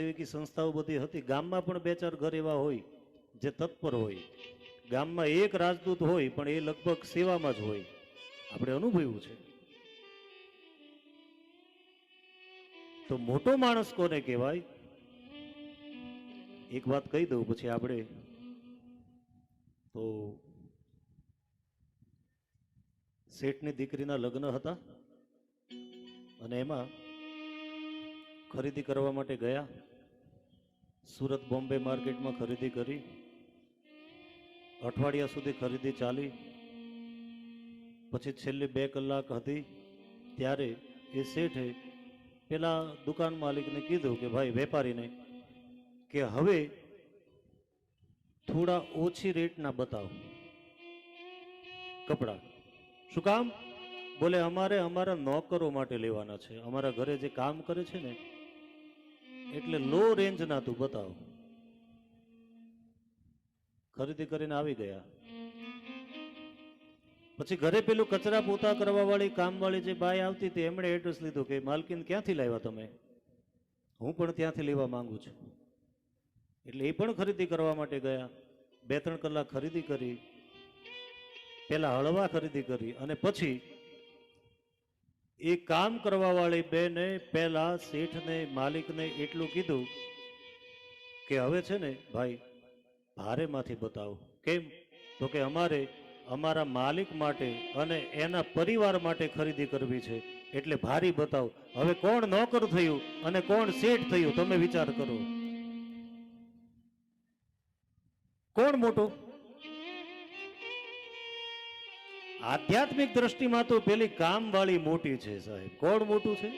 સેવિકી સંસ્થાઓ બધી હતી, ગામમાં પણ બે ચાર ઘર એવા હોય જે તત્પર હોય. ગામમાં એક રાજદૂત હોય પણ એ લગભગ સેવામાં જ હોય, આપણે અનુભવ્યું છે. તો મોટો માણસ કોને કહેવાય? એક વાત કહી દઉં પછી આપણે તો શેઠની દીકરીના લગ્ન હતા અને એમાં ખરીદી કરવા માટે ગયા. સુરત બોમ્બે માર્કેટમાં ખરીદી કરી, અઠવાડિયા સુધી ખરીદી ચાલી. પછી છેલ્લી 2 કલાક હતી ત્યારે એ શેઠે પેલા દુકાન માલિકને કીધું કે ભાઈ વેપારીને કે હવે થોડા ઓછી રેટના બતાવો કપડા. શું કામ? બોલે અમારે અમારા નોકરો માટે લેવાના છે, અમારા ઘરે જે કામ કરે છે ને, એટલે લો રેન્જના તું બતાવો. ખરીદી કરીને આવી ગયા. પછી ઘરે પેલું કચરા પોતા કરવા વાળી કામવાળી જે બાઈ આવતી હતી એમણે એડ્રેસ લીધું કે માલકીન ક્યાંથી લાવ્યા તમે? હું પણ ત્યાંથી લેવા માંગુ છું. એટલે એ પણ ખરીદી કરવા માટે ગયા. 2-3 કલાક ખરીદી કરી, પેલા હળવા ખરીદી કરી અને પછી એ કામ કરવા વાળી બેને પેલા શેઠને માલિકને એટલું કીધું કે હવે છે ને ભાઈ ભારેમાંથી બતાવો. કેમ? તો કે અમારે અમારા માલિક માટે અને એના પરિવાર માટે ખરીદી કરવી છે, એટલે ભારી બતાવો. હવે કોણ નોકર થયું અને કોણ શેઠ થયું તમે વિચાર કરો. કોણ મોટો? આધ્યાત્મિક દ્રષ્ટિમાં તો પેલી કામવાળી મોટી છે સાહેબ. કોણ મોટું છે?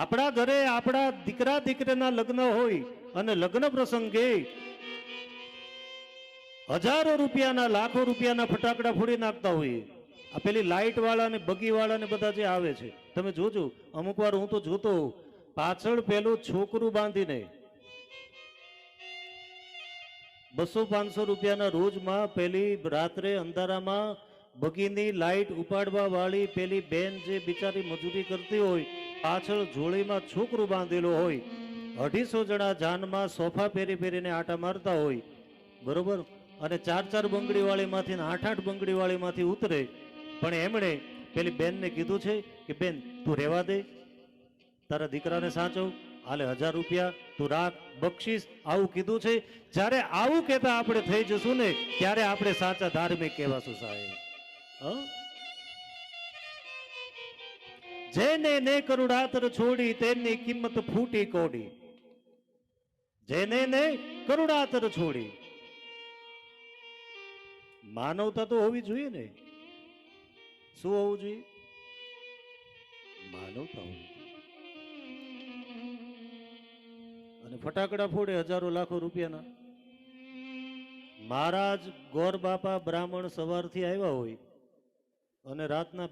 આપણા ઘરે આપણા દીકરા દીકરીના લગ્ન હોય અને લગ્ન પ્રસંગે હજારો રૂપિયાના લાખો રૂપિયાના ફટાકડા ફોડી નાખતા હોઈએ. આ પેલી લાઇટ વાળા ને બગી વાળા ને બધા જે આવે છે તમે જોજો, અમુક વાર હું તો જોતો પાછળ પેલું છોકરું બાંધીને 200-500 રૂપિયાના રોજમાં પેલી રાત્રે અંધારામાં બગીની લાઇટ ઉપાડવા વાળી પેલી બેન જે બિચારી મજૂરી કરતી હોય, પાછળ જોડીમાં છોકરું બાંધેલું હોય, 250 જણા જાનમાં સોફા પહેરીને આટા મારતા હોય, બરોબર? અને 4-4 બંગડી વાળી માંથી 8-8 બંગડી વાળી માંથી ઉતરે. પણ એમણે પેલી બેનને કીધું છે કે બેન તું રહેવા દે, તારા દીકરાને સાચવ, હાલે 1000 રૂપિયા તું રાખ બક્ષીસ, આવું કીધું છે. જ્યારે આવું કહેતા આપણે થઈ જશું ને ત્યારે આપણે સાચા ધાર્મિક કહેવાશું સાહેબ. જેને ને કરુણાતર છોડી તેની કિંમત ફૂટી કોડી. જેને ને કરુણાતર છોડી. માનવતા તો હોવી જોઈએ ને. શું હોવું જોઈએ? માનવતા હોવી. અને ફટાકડા ફોડે હજારો લાખો રૂપિયાના. મહારાજ ગોર બાપા બ્રાહ્મણ સવારથી આવ્યા હોય અને રાતના